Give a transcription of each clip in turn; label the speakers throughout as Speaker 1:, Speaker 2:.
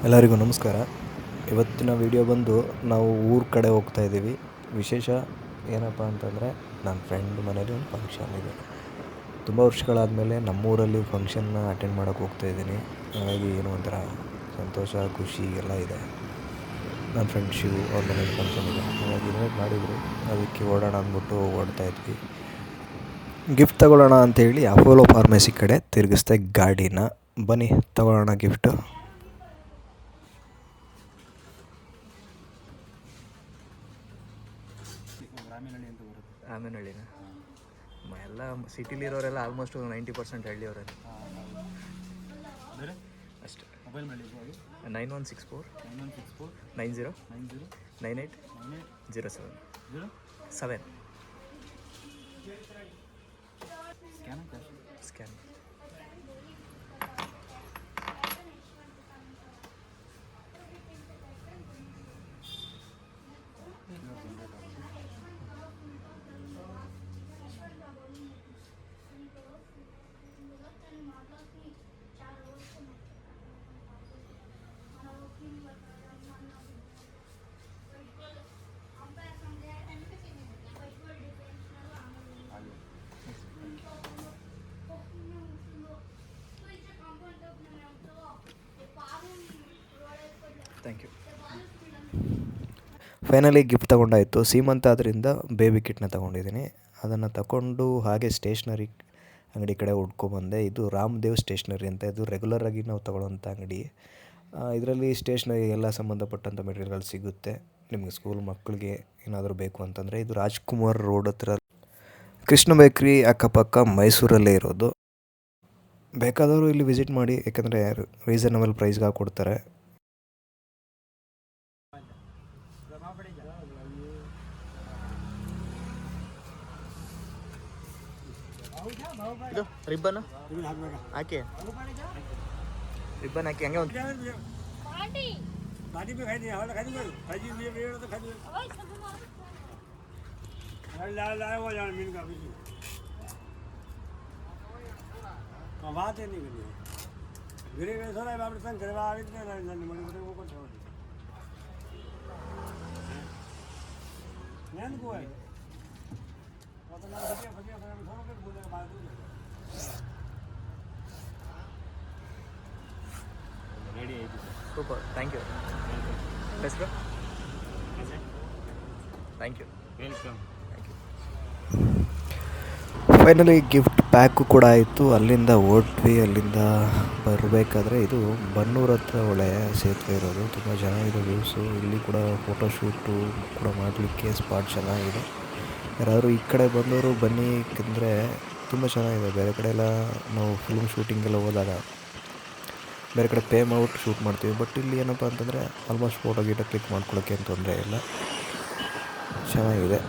Speaker 1: ಎಲ್ಲರಿಗೂ ನಮಸ್ಕಾರ. ಇವತ್ತಿನ ವಿಡಿಯೋ ಬಂದು ನಾವು ಊರ ಕಡೆ ಹೋಗ್ತಾ ಇದ್ದೀವಿ. ವಿಶೇಷ ಏನಪ್ಪ ಅಂತಂದರೆ ನನ್ನ ಫ್ರೆಂಡ್ ಮನೇಲಿ ಒಂದು ಫಂಕ್ಷನ್ ಇದೆ. ತುಂಬ ವರ್ಷಗಳಾದಮೇಲೆ ನಮ್ಮೂರಲ್ಲಿ ಫಂಕ್ಷನ್ನ ಅಟೆಂಡ್ ಮಾಡೋಕ್ಕೆ ಹೋಗ್ತಾಯಿದ್ದೀನಿ. ಹಾಗಾಗಿ ಏನೋ ಒಂಥರ ಸಂತೋಷ, ಖುಷಿ ಎಲ್ಲ ಇದೆ. ನನ್ನ ಫ್ರೆಂಡ್ ಶಿವು ಅವ್ರ ಮನೇಲಿ ಫಂಕ್ಷನ್ ಇದೆ, ಹಾಗಾಗಿ ಇನ್ವೈಟ್ ಮಾಡಿದರು. ಅದಕ್ಕೆ ಓಡೋಣ ಅಂದ್ಬಿಟ್ಟು ಓಡ್ತಾ ಇದ್ವಿ. ಗಿಫ್ಟ್ ತಗೊಳ್ಳೋಣ ಅಂಥೇಳಿ ಅಪೋಲೋ ಫಾರ್ಮಸಿ ಕಡೆ ತಿರುಗಿಸ್ದೆ ಗಾಡಿನ. ಬನ್ನಿ ತಗೊಳ್ಳೋಣ ಗಿಫ್ಟು. ರಾಮೇನಹಳ್ಳಿನ ಎಲ್ಲ ಸಿಟಿಲಿರೋರೆಲ್ಲ ಆಲ್ಮೋಸ್ಟ್ 90% ಹಳ್ಳಿಯವರೇ ಅಷ್ಟೇ. Mobile 9164 90 9807 scan. Thank you. Finally gift ತೊಗೊಂಡಾಯಿತು. ಸೀಮಂತ ಆದ್ದರಿಂದ ಬೇಬಿ ಕಿಟ್ನ ತೊಗೊಂಡಿದ್ದೀನಿ. ಅದನ್ನು ತಗೊಂಡು ಹಾಗೆ ಸ್ಟೇಷ್ನರಿ ಅಂಗಡಿ ಕಡೆ ಹುಡ್ಕೊಬಂದೆ. ಇದು ರಾಮದೇವ್ ಸ್ಟೇಷ್ನರಿ ಅಂತ. ಇದು ರೆಗ್ಯುಲರಾಗಿ ನಾವು ತೊಗೊಳ್ಳೋಂಥ ಅಂಗಡಿ. ಇದರಲ್ಲಿ ಸ್ಟೇಷ್ನರಿ ಎಲ್ಲ ಸಂಬಂಧಪಟ್ಟಂಥ ಮೆಟೀರಿಯಲ್ಗಳು ಸಿಗುತ್ತೆ. ನಿಮಗೆ ಸ್ಕೂಲ್ ಮಕ್ಕಳಿಗೆ ಏನಾದರೂ ಬೇಕು ಅಂತಂದರೆ ಇದು ರಾಜ್ಕುಮಾರ್ ರೋಡ್ ಹತ್ರ ಕೃಷ್ಣ ಬೇಕ್ರಿ ಅಕ್ಕಪಕ್ಕ ಮೈಸೂರಲ್ಲೇ ಇರೋದು. ಬೇಕಾದವರು ಇಲ್ಲಿ ವಿಸಿಟ್ ಮಾಡಿ, ಯಾಕಂದರೆ ರೀಸನಬಲ್ ಪ್ರೈಸ್ಗೆ ಹಾಕ್ಕೊಡ್ತಾರೆ. ಇದು ರಿಬ್ಬನ್ ಹಾಕಿ ಹಂಗೆ ಒಂದು ಸೂಪರ್. Thank you. ಹೆಸರು? Thank you. Welcome. Thank you. Finally gift pack ಕೂಡ ಆಯಿತು. ಅಲ್ಲಿಂದ ಹೊರಟ್ವಿ. ಅಲ್ಲಿಂದ ಬರಬೇಕಾದ್ರೆ ಇದು ಬನ್ನೂರು ಹತ್ರ ಒಳ್ಳೆಯ ಸೇತುವೆ ಇರೋದು. ತುಂಬ ಚೆನ್ನಾಗಿದೆ ವ್ಯೂಸು. ಇಲ್ಲಿ ಕೂಡ ಫೋಟೋಶೂಟು ಕೂಡ ಮಾಡಲಿಕ್ಕೆ ಸ್ಪಾಟ್ ಚೆನ್ನಾಗಿದೆ. ಯಾರಾದರೂ ಈ ಕಡೆ ಬಂದವರು ಬನ್ನಿ, ಏಕೆಂದರೆ ತುಂಬ ಚೆನ್ನಾಗಿದೆ. ಬೇರೆ ಕಡೆ ಎಲ್ಲ ನಾವು ಫಿಲ್ಮ್ ಶೂಟಿಂಗೆಲ್ಲ ಹೋದಾಗ ಬೇರೆ ಕಡೆ ಪೇ ಮಾಡ್ಬಿಟ್ಟು ಶೂಟ್ ಮಾಡ್ತೀವಿ. ಬಟ್ ಇಲ್ಲಿ ಏನಪ್ಪ ಅಂತಂದರೆ ಆಲ್ಮೋಸ್ಟ್ ಫೋಟೋ ಕ್ಲಿಕ್ ಮಾಡ್ಕೊಳ್ಳೋಕ್ಕೆ ಏನು ತೊಂದರೆ ಇಲ್ಲ, ಚೆನ್ನಾಗಿದೆ.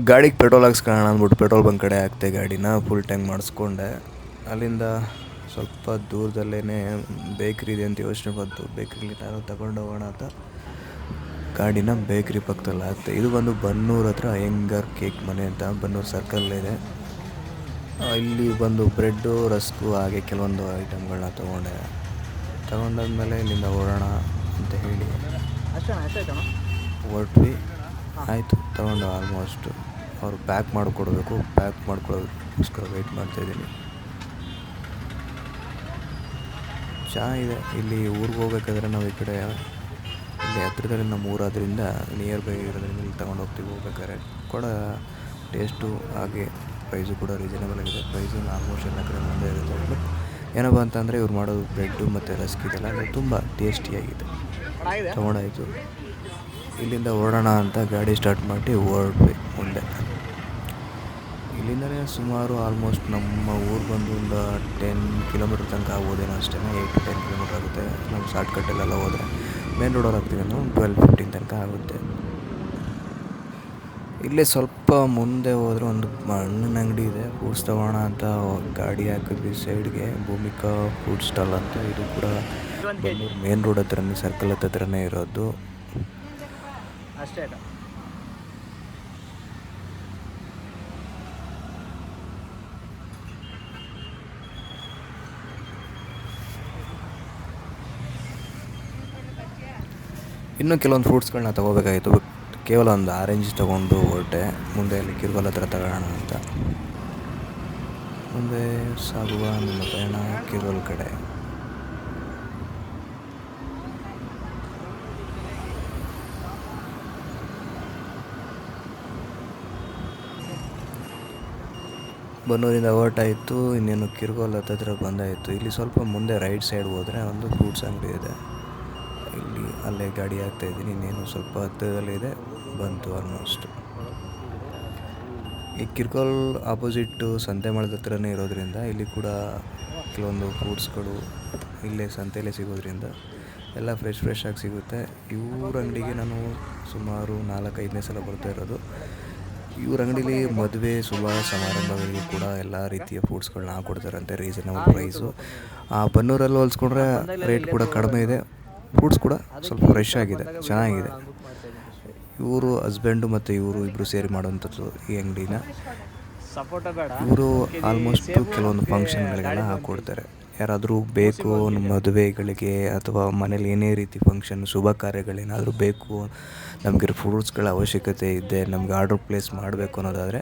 Speaker 1: ಗಾಡಿಗೆ ಪೆಟ್ರೋಲ್ ಹಾಕ್ಸ್ಕೊಳ್ಳೋಣ ಅಂದ್ಬಿಟ್ಟು ಪೆಟ್ರೋಲ್ ಬಂಕ್ ಕಡೆ ಹಾಕ್ತೆ ಗಾಡಿನ. ಫುಲ್ ಟ್ಯಾಂಕ್ ಮಾಡಿಸ್ಕೊಂಡೆ. ಅಲ್ಲಿಂದ ಸ್ವಲ್ಪ ದೂರದಲ್ಲೇ ಬೇಕ್ರಿ ಇದೆ ಅಂತ ಯೋಚನೆ ಬಂತು. ಬೇಕ್ರಿಲಿ ನಾನು ತಗೊಂಡು ಹೋಗೋಣ ಅಂತ ಗಾಡಿನ ಬೇಕ್ರಿ ಪಕ್ಕದಲ್ಲಿ ಹಾಕ್ತೆ. ಇದು ಬಂದು ಬನ್ನೂರು ಹತ್ರ ಅಯ್ಯಂಗಾರ್ ಕೇಕ್ ಮನೆ ಅಂತ ಬನ್ನೂರು ಸರ್ಕಲ್ಲಿದೆ. ಇಲ್ಲಿ ಬಂದು ಬ್ರೆಡ್ಡು, ರಸ್ಕು ಹಾಗೆ ಕೆಲವೊಂದು ಐಟಮ್ಗಳನ್ನ ತೊಗೊಂಡಾದ್ಮೇಲೆ ಇಲ್ಲಿಂದ ಹೊರಡೋಣ ಅಂತ ಹೇಳಿ ಹೊರಟ್ವಿ. ಆಯಿತು, ತೊಗೊಂಡು ಆಲ್ಮೋಸ್ಟ್ ಅವರು ಪ್ಯಾಕ್ ಮಾಡಿಕೊಡ್ಬೇಕು. ಪ್ಯಾಕ್ ಮಾಡ್ಕೊಳ್ಳೋದಕ್ಕೋಸ್ಕರ ವೆಯ್ಟ್ ಮಾಡ್ತಾಯಿದ್ದೀನಿ. ಚೆನ್ನಾಗಿದೆ. ಇಲ್ಲಿ ಊರಿಗೆ ಹೋಗ್ಬೇಕಾದ್ರೆ ನಾವು ಈ ಕಡೆ ಇಲ್ಲಿ ಹತ್ತಿರದಲ್ಲಿ ನಮ್ಮ ಊರಾದ್ರಿಂದ ನಿಯರ್ ಬೈ ಇರೋದ್ರಿಂದ ಇಲ್ಲಿ ತೊಗೊಂಡು ಹೋಗ್ತೀವಿ. ಹೋಗ್ಬೇಕಾದ್ರೆ ಕೂಡ ಟೇಸ್ಟು ಹಾಗೆ ಪ್ರೈಸು ಕೂಡ ರೀಸನಬಲ್ ಆಗಿದೆ. ಪ್ರೈಸು ಆಲ್ಮೋಸ್ಟ್ ಎಲ್ಲ ಕಡೆ ಒಂದೇ ಇರುತ್ತೆ. ಬಟ್ ಏನಪ್ಪ ಅಂತಂದರೆ ಇವ್ರು ಮಾಡೋದು ಬ್ರೆಡ್ಡು ಮತ್ತು ರಸ್ಕ್ ಇದೆಲ್ಲ ಅದು ತುಂಬ ಟೇಸ್ಟಿಯಾಗಿದೆ. ತೊಗೊಂಡಾಯಿತು. ಇಲ್ಲಿಂದ ಹೊರಡೋಣ ಅಂತ ಗಾಡಿ ಸ್ಟಾರ್ಟ್ ಮಾಡಿ ಹೊರಡ್ವಿ ಮುಂದೆ. ಇಲ್ಲಿಂದಲೇ ಸುಮಾರು ಆಲ್ಮೋಸ್ಟ್ ನಮ್ಮ ಊರು ಬಂದು ಒಂದು 10 ಕಿಲೋಮೀಟ್ರ್ ತನಕ ಆಗ್ಬೋದೇನೋ, ಅಷ್ಟೇ. 8 to 10 ಕಿಲೋಮೀಟ್ರ್ ಆಗುತ್ತೆ. ನಾವು ಶಾರ್ಟ್ಕಟ್ಟಲ್ಲೆಲ್ಲ ಹೋದರೆ ಮೇನ್ ರೋಡಲ್ಲಿ ಹಾಕ್ತೀವಿ ಅಂದರೆ 12-15 ತನಕ ಆಗುತ್ತೆ. ಇಲ್ಲೇ ಸ್ವಲ್ಪ ಮುಂದೆ ಹೋದರೆ ಒಂದು ಹಣ್ಣಿನ ಅಂಗಡಿ ಇದೆ. ಫ್ರೂಟ್ಸ್ ತೊಗೋಣ ಅಂತ ಗಾಡಿ ಹಾಕಿದ್ವಿ ಸೈಡ್ಗೆ. ಭೂಮಿಕಾ ಫ್ರೂಟ್ ಸ್ಟಾಲ್ ಅಂತ. ಇದು ಕೂಡ ಬನ್ನೂರು ಮೇನ್ ರೋಡ್ ಹತ್ರನೇ, ಸರ್ಕಲ್ ಹತ್ರನೇ ಇರೋದು ಅಷ್ಟೇ. ಇನ್ನೂ ಕೆಲವೊಂದು ಫ್ರೂಟ್ಸ್ಗಳನ್ನ ತೊಗೋಬೇಕಾಗಿತ್ತು. ಕೇವಲ ಒಂದು ಆರೆಂಜ್ ತೊಗೊಂಡು ಹೊರಟೆ. ಮುಂದೆ ಅಲ್ಲಿ ಕಿರ್ಗೋಲ್ ಹತ್ರ ತಗೋಣ ಅಂತ ಮುಂದೆ ಸಾಗುವ ನಮ್ಮ ಪಯಣ ಕಿರ್ಗೋಲ್ ಕಡೆ. ಬನ್ನೂರಿಂದ ಹೊರಟಾಯಿತು. ಇನ್ನೇನು ಕಿರ್ಗೋಲ್ ಹತ್ತಿರ ಬಂದಾಯಿತು. ಇಲ್ಲಿ ಸ್ವಲ್ಪ ಮುಂದೆ ರೈಟ್ ಸೈಡ್ ಹೋದರೆ ಒಂದು ಫ್ರೂಟ್ಸ್ ಅಂಗಡಿ ಇದೆ. ಇಲ್ಲಿ ಅಲ್ಲೇ ಗಾಡಿ ಹಾಕ್ತಾಯಿದ್ದೀನಿ. ಇನ್ನೇನು ಸ್ವಲ್ಪ ಹತ್ತಿರದಲ್ಲಿದೆ, ಬಂತು ಆಲ್ಮೋಸ್ಟ್. ಈ ಕಿರ್ಗೋಲ್ ಆಪೋಸಿಟ್ಟು ಸಂತೆಮಾಳದ ಹತ್ರನೇ ಇರೋದ್ರಿಂದ ಇಲ್ಲಿ ಕೂಡ ಕೆಲವೊಂದು ಫ್ರೂಟ್ಸ್ಗಳು ಇಲ್ಲೇ ಸಂತೆಯಲ್ಲೇ ಸಿಗೋದ್ರಿಂದ ಎಲ್ಲ ಫ್ರೆಶ್ ಆಗಿ ಸಿಗುತ್ತೆ. ಇವ್ರ ಅಂಗಡಿಗೆ ನಾನು ಸುಮಾರು 4-5ನೇ ಸಲ ಬರ್ತಾ ಇರೋದು. ಇವ್ರ ಅಂಗಡೀಲಿ ಮದುವೆ ಶುಭ ಸಮಾರಂಭಗಳಿಗೆ ಕೂಡ ಎಲ್ಲ ರೀತಿಯ ಫ್ರೂಟ್ಸ್ಗಳನ್ನ ಹಾಕ್ಕೊಡ್ತಾರಂತೆ ರೀಸನಬಲ್ ಪ್ರೈಸು. ಬನ್ನೂರಲ್ಲಿ ಹೋಲಿಸ್ಕೊಂಡ್ರೆ ರೇಟ್ ಕೂಡ ಕಡಿಮೆ ಇದೆ. ಫ್ರೂಟ್ಸ್ ಕೂಡ ಸ್ವಲ್ಪ ಫ್ರೆಶ್ ಆಗಿದೆ, ಚೆನ್ನಾಗಿದೆ. ಇವರು ಹಸ್ಬೆಂಡು ಮತ್ತು ಇವರು ಇಬ್ಬರು ಸೇರಿ ಮಾಡುವಂಥದ್ದು ಈ ಅಂಗಡಿನ. ಇವರು ಆಲ್ಮೋಸ್ಟ್ ಕೆಲವೊಂದು ಫಂಕ್ಷನ್ಗಳಿಗೆಲ್ಲ ಹಾಕ್ಕೊಡ್ತಾರೆ. ಯಾರಾದರೂ ಬೇಕು ಮದುವೆಗಳಿಗೆ ಅಥವಾ ಮನೇಲಿ ಏನೇ ರೀತಿ ಫಂಕ್ಷನ್ ಶುಭ ಕಾರ್ಯಗಳೇನಾದರೂ ಬೇಕು, ನಮಗೆ ಫ್ರೂಟ್ಸ್ಗಳ ಅವಶ್ಯಕತೆ ಇದೆ, ನಮ್ಗೆ ಆರ್ಡ್ರ್ ಪ್ಲೇಸ್ ಮಾಡಬೇಕು ಅನ್ನೋದಾದರೆ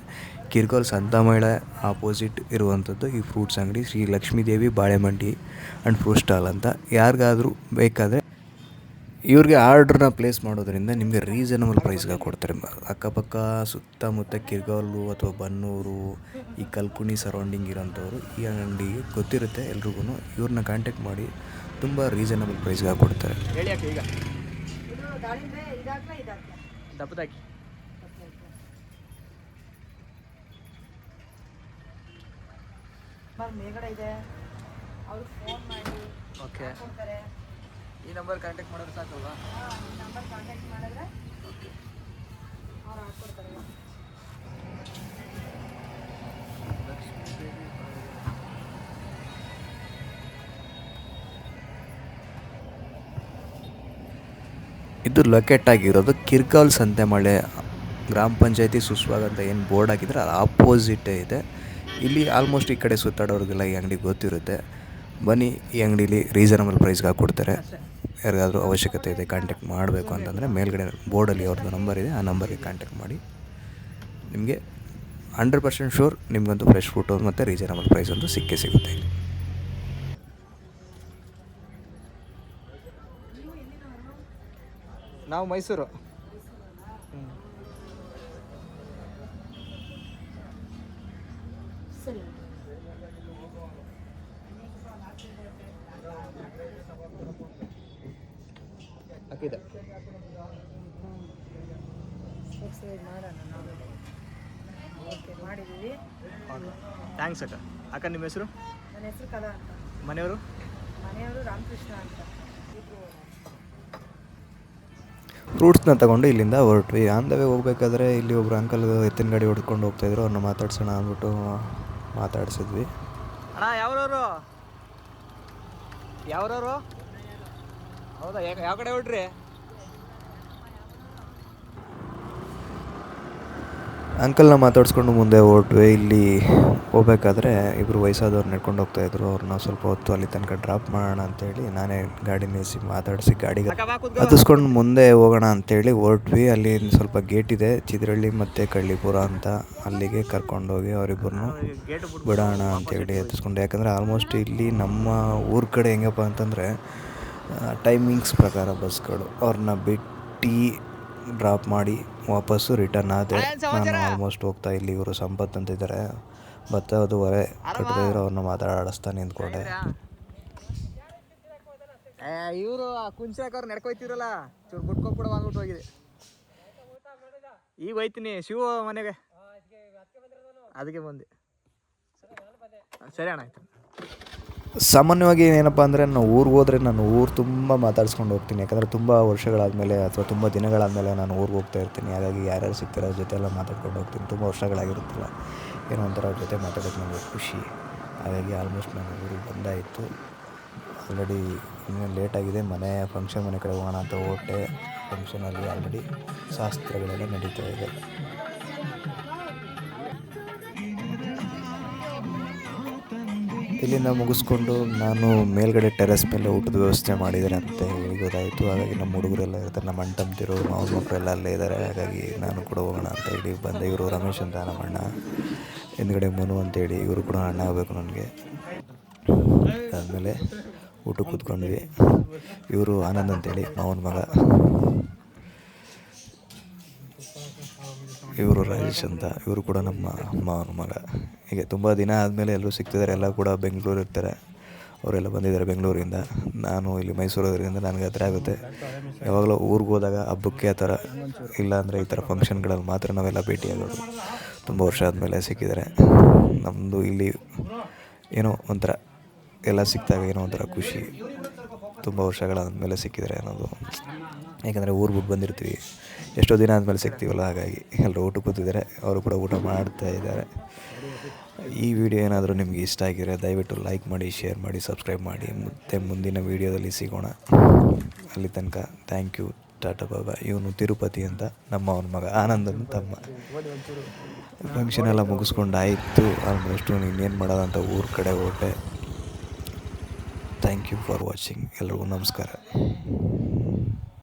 Speaker 1: ಕಿರ್ಗೋಲ್ ಸಂತೆಮಾಳ ಆಪೋಸಿಟ್ ಇರುವಂಥದ್ದು ಈ ಫ್ರೂಟ್ಸ್ ಅಂಗಡಿ Shri Lakshmidevi Balemandi and fruit stall ಅಂತ. ಯಾರಿಗಾದರೂ ಬೇಕಾದರೆ ಇವ್ರಿಗೆ ಆರ್ಡ್ರನ್ನ ಪ್ಲೇಸ್ ಮಾಡೋದ್ರಿಂದ ನಿಮಗೆ ರೀಸನಬಲ್ ಪ್ರೈಸ್ಗೆ ಕೊಡ್ತಾರೆ. ಅಕ್ಕಪಕ್ಕ ಸುತ್ತಮುತ್ತ ಕಿರ್ಗೋಲು ಅಥವಾ ಬನ್ನೂರು, ಈ ಕಲ್ಕುಣಿ ಸರೌಂಡಿಂಗ್ ಇರೋಂಥವ್ರು ಈ ಅಂಗಡಿಗೆ ಗೊತ್ತಿರುತ್ತೆ ಎಲ್ರಿಗೂ. ಇವ್ರನ್ನ ಕಾಂಟ್ಯಾಕ್ಟ್ ಮಾಡಿ ತುಂಬ ರೀಸನಬಲ್ ಪ್ರೈಸ್ಗೆ ಕೊಡ್ತಾರೆ. ಓಕೆ, ಈ ನಂಬರ್ ಕಾಂಟ್ಯಾಕ್ಟ್ ಮಾಡಿದ್ರೆ ಸಾಕಲ್ವಾ? ಈ ನಂಬರ್ ಕಾಂಟ್ಯಾಕ್ಟ್ ಮಾಡಿದ್ರೆ ಓಕೆ, ಅವ್ರು ಹಾಕ್ಕೊಡ್ತಾರೆ. ಇದು ಲೊಕೇಟ್ ಆಗಿರೋದು ಕಿರ್ಗೋಲ್ ಸಂತೆಮಾಳೆ ಗ್ರಾಮ ಪಂಚಾಯತಿ ಸುಸ್ವಾಗ್ ಅಂತ ಏನು ಬೋರ್ಡ್ ಹಾಕಿದ್ರೆ ಅದು ಆಪೋಸಿಟೇ ಇದೆ. ಇಲ್ಲಿ ಆಲ್ಮೋಸ್ಟ್ ಈ ಕಡೆ ಸುತ್ತಾಡೋರಿಗೆಲ್ಲ ಈ ಅಂಗಡಿ ಗೊತ್ತಿರುತ್ತೆ. ಬನ್ನಿ, ಈ ಅಂಗಡೀಲಿ ರೀಸನಬಲ್ ಪ್ರೈಸ್ಗೆ ಹಾಕ್ಕೊಡ್ತಾರೆ. ಯಾರಿಗಾದರೂ ಅವಶ್ಯಕತೆ ಇದೆ ಕಾಂಟ್ಯಾಕ್ಟ್ ಮಾಡಬೇಕು ಅಂತಂದರೆ ಮೇಲ್ಗಡೆ ಬೋರ್ಡಲ್ಲಿ ಅವ್ರದ್ದು ನಂಬರ್ ಇದೆ, ಆ ನಂಬರಿಗೆ ಕಾಂಟ್ಯಾಕ್ಟ್ ಮಾಡಿ. ನಿಮಗೆ 100% ಶೂರ್ ನಿಮಗಂತೂ ಫ್ರೆಶ್ ಫ್ರೂಟು ಮತ್ತು ರೀಸನಬಲ್ ಪ್ರೈಸ್ ಅಂತೂ ಸಿಕ್ಕೇ ಸಿಗುತ್ತೆ. ನಾವು ಮೈಸೂರು. ಹಾಕಿದೆ ಮಾಡಿದ್ದೀವಿ. ಥ್ಯಾಂಕ್ಸ್ ಅಕ್ಕ. ಅಕ್ಕ ನಿಮ್ಮ ಹೆಸರು? ನನ್ನ ಹೆಸರು ಕಲಾ ಅಂತ. ಮನೆಯವರು ರಾಮಕೃಷ್ಣ ಅಂತ. ಫ್ರೂಟ್ಸ್ನ ತಗೊಂಡು ಇಲ್ಲಿಂದ ಹೊರಟ್ವಿ. ಆನ್ ದ ವೇ ಹೋಗ್ಬೇಕಾದ್ರೆ ಇಲ್ಲಿ ಒಬ್ಬರು ಅಂಕಲ್ ಎತ್ತಿನ ಗಾಡಿ ಹೊಡ್ಕೊಂಡು ಹೋಗ್ತಾಯಿದ್ರು. ಅವ್ರನ್ನ ಮಾತಾಡ್ಸೋಣ ಅಂದ್ಬಿಟ್ಟು ಮಾತಾಡ್ಸಿದ್ವಿ. ಅಣ್ಣ ಯಾವ್ರವರು? ಹೌದಾ, ಯಾವ ಕಡೆ ಹೊರಟ್ರಿ? ಅಂಕಲ್ನ ಮಾತಾಡಿಸ್ಕೊಂಡು ಮುಂದೆ ಹೊರಟ್ವಿ. ಇಲ್ಲಿ ಹೋಗ್ಬೇಕಾದ್ರೆ ಇಬ್ಬರು ವಯಸ್ಸಾದವ್ರು ನಡ್ಕೊಂಡು ಹೋಗ್ತಾಯಿದ್ರು. ಅವ್ರನ್ನ ಸ್ವಲ್ಪ ಹೊತ್ತು ಅಲ್ಲಿ ತನಕ ಡ್ರಾಪ್ ಮಾಡೋಣ ಅಂತೇಳಿ ನಾನೇ ಗಾಡಿ ನಿಲ್ಲಿಸಿ ಮಾತಾಡಿಸಿ ಗಾಡಿಗೆ ಹತ್ತಿಸ್ಕೊಂಡು ಮುಂದೆ ಹೋಗೋಣ ಅಂತೇಳಿ ಹೊರಟ್ವಿ. ಅಲ್ಲಿ ಸ್ವಲ್ಪ ಗೇಟ್ ಇದೆ, ಚಿದ್ರಳ್ಳಿ ಮತ್ತು ಕಳ್ಳಿಪುರ ಅಂತ. ಅಲ್ಲಿಗೆ ಕರ್ಕೊಂಡೋಗಿ ಅವರಿಬ್ಬರನ್ನು ಬಿಡೋಣ ಅಂತೇಳಿ ಹತ್ತಿಸ್ಕೊಂಡು. ಯಾಕಂದರೆ ಆಲ್ಮೋಸ್ಟ್ ಇಲ್ಲಿ ನಮ್ಮ ಊರ ಕಡೆ ಹೆಂಗಪ್ಪ ಅಂತಂದರೆ ಟೈಮಿಂಗ್ಸ್ ಪ್ರಕಾರ ಬಸ್ಗಳು ಅವ್ರನ್ನ ಬಿಟ್ಟು ಡ್ರಾಪ್ ಮಾಡಿ ವಾಪಸ್ಸು ರಿಟರ್ನ್ ಆದೆ. ನಾನು ಆಲ್ಮೋಸ್ಟ್ ಹೋಗ್ತಾ ಇಲ್ಲಿ ಇವರು ಸಂಪತ್ ಅಂತಿದ್ದಾರೆ, ಬತ್ತದು ಹೊರೆ ಕಟ್ಟಿದ್ರು. ಅವ್ರನ್ನ ಮಾತಾಡಿಸ್ತಾ ನಿಂತ್ಕೊಂಡೆ. ಇವರು ಕುಂಚಾಕವ್ರು ನಡ್ಕೊಯ್ತಿರಲ್ಲ, ಚೂರು ಬಿಟ್ಕೊಬಿಡ ಬಂದ್ಬಿಟ್ಟು ಹೋಗಿದೆ. ಈಗ ಹೋಯ್ತೀನಿ ಶಿವ ಮನೆಗೆ, ಅದಕ್ಕೆ ಬಂದೆ. ಸರಿ ಅಣ್ಣ, ಆಯ್ತು. ಸಾಮಾನ್ಯವಾಗಿ ಏನಪ್ಪ ಅಂದರೆ ನಾನು ಊರಿಗೆ ಹೋದರೆ ನಾನು ಊರು ತುಂಬ ಮಾತಾಡ್ಸ್ಕೊಂಡು ಹೋಗ್ತೀನಿ. ಯಾಕಂದರೆ ತುಂಬ ವರ್ಷಗಳಾದಮೇಲೆ ಅಥವಾ ತುಂಬ ದಿನಗಳಾದಮೇಲೆ ನಾನು ಊರಿಗೆ ಹೋಗ್ತಾ ಇರ್ತೀನಿ. ಹಾಗಾಗಿ ಯಾರ್ಯಾರು ಸಿಗ್ತಾರೋ ಅವ್ರ ಜೊತೆ ಎಲ್ಲ ಮಾತಾಡ್ಕೊಂಡು ಹೋಗ್ತೀನಿ. ತುಂಬ ವರ್ಷಗಳಾಗಿರುತ್ತಲ್ಲ, ಏನೋ ಒಂಥರ ಅವ್ರ ಜೊತೆ ಮಾತಾಡೋಕ್ಕೆ ನನಗೆ ಖುಷಿ. ಹಾಗಾಗಿ ಆಲ್ಮೋಸ್ಟ್ ನಾನು ಊರಿಗೆ ಬಂದಾಯಿತು. ಆಲ್ರೆಡಿ ಇನ್ನೂ ಲೇಟಾಗಿದೆ. ಫಂಕ್ಷನ್ ಮನೆ ಕಡೆ ಹೋಗೋಣ ಅಂತ ಹೊರಟೆ. ಫಂಕ್ಷನಲ್ಲಿ ಆಲ್ರೆಡಿ ಶಾಸ್ತ್ರಗಳೆಲ್ಲ ನಡೀತಾ ಇದೆ. ಇಲ್ಲಿಂದ ಮುಗಿಸ್ಕೊಂಡು ನಾನು ಮೇಲ್ಗಡೆ ಟೆರೆಸ್ ಮೇಲೆ ಊಟದ ವ್ಯವಸ್ಥೆ ಮಾಡಿದ್ದಾರೆ ಅಂತ ಹೇಳಿ ಗೊತ್ತಾಯಿತು. ಹಾಗಾಗಿ ನಮ್ಮ ಹುಡುಗರೆಲ್ಲ ಇರ್ತಾರೆ, ನಮ್ಮ ಅಣ್ಣ ತಮ್ಮದಿರು ಮಾವನ ಮಕ್ಕಳೆಲ್ಲ ಅಲ್ಲೇ ಇದ್ದಾರೆ. ಹಾಗಾಗಿ ನಾನು ಕೂಡ ಹೋಗೋಣ ಅಂತ ಹೇಳಿ ಬಂದೆ. ಇವರು ರಮೇಶ್ ಅಂತ ನಮ್ಮ ಅಣ್ಣ, ಹಿಂದ್ಗಡೆ ಮನು ಅಂತೇಳಿ ಇವರು ಕೂಡ ಅಣ್ಣ ಆಗಬೇಕು ನನಗೆ. ಆದಮೇಲೆ ಊಟಕ್ಕೆ ಕೂತ್ಕೊಂಡ್ವಿ. ಇವರು ಆನಂದ್ ಅಂತೇಳಿ ಮಾವನ ಮಗ, ಇವರು ರಾಜೇಶ್ ಅಂತ, ಇವರು ಕೂಡ ನಮ್ಮ ಮಾವನ ಮಗ. ಹೀಗೆ ತುಂಬ ದಿನ ಆದಮೇಲೆ ಎಲ್ಲರೂ ಸಿಗ್ತಿದ್ದಾರೆ. ಎಲ್ಲ ಕೂಡ ಬೆಂಗಳೂರು ಇರ್ತಾರೆ, ಅವರೆಲ್ಲ ಬಂದಿದ್ದಾರೆ ಬೆಂಗಳೂರಿಂದ. ನಾನು ಇಲ್ಲಿ ಮೈಸೂರೋದ್ರಿಂದ ನನಗೆ ಹತ್ರ ಆಗುತ್ತೆ. ಯಾವಾಗಲೂ ಊರಿಗೆ ಹೋದಾಗ ಹಬ್ಬಕ್ಕೆ ಆ ಥರ, ಇಲ್ಲಾಂದರೆ ಈ ಥರ ಫಂಕ್ಷನ್ಗಳಲ್ಲಿ ಮಾತ್ರ ನಾವೆಲ್ಲ ಭೇಟಿಯಾಗೋದು. ತುಂಬ ವರ್ಷ ಆದಮೇಲೆ ಸಿಕ್ಕಿದ್ದಾರೆ. ನಮ್ಮದು ಇಲ್ಲಿ ಏನೋ ಒಂಥರ ಎಲ್ಲ ಸಿಕ್ಕಿದಾಗ ಏನೋ ಒಂಥರ ಖುಷಿ, ತುಂಬ ವರ್ಷಗಳಾದಮೇಲೆ ಸಿಕ್ಕಿದ್ದಾರೆ ಅನ್ನೋದು. ಯಾಕಂದರೆ ಊರು ಬಿಟ್ಟು ಬಂದಿರ್ತೀವಿ, ಎಷ್ಟೋ ದಿನ ಆದಮೇಲೆ ಸಿಗ್ತೀವಲ್ಲ, ಹಾಗಾಗಿ ಎಲ್ಲರೂ ಊಟಕ್ಕೆ ಕೂತಿದ್ದಾರೆ. ಅವರು ಕೂಡ ಊಟ ಮಾಡ್ತಾ ಇದ್ದಾರೆ. ಈ ವಿಡಿಯೋ ಏನಾದರೂ ನಿಮಗೆ ಇಷ್ಟ ಆಗಿದ್ರೆ ದಯವಿಟ್ಟು ಲೈಕ್ ಮಾಡಿ, ಶೇರ್ ಮಾಡಿ, ಸಬ್ಸ್ಕ್ರೈಬ್ ಮಾಡಿ. ಮತ್ತು ಮುಂದಿನ ವೀಡಿಯೋದಲ್ಲಿ ಸಿಗೋಣ. ಅಲ್ಲಿ ತನಕ ಥ್ಯಾಂಕ್ ಯು, ಟಾಟಾ ಬಾಬಾ. ಇವನು ತಿರುಪತಿ ಅಂತ, ನಮ್ಮ ಅವನ ಮಗ ಆನಂದನ ತಮ್ಮ. ಫಂಕ್ಷನ್ ಎಲ್ಲ ಮುಗಿಸ್ಕೊಂಡು ಆಯಿತು. ಆಲ್ಮೋಸ್ಟು ಇನ್ನೇನು ಮಾಡೋದಂತ ಊರ ಕಡೆ ಹೊರಟೆ. Thank you for watching. ಎಲ್ರಿಗೂ ನಮಸ್ಕಾರ.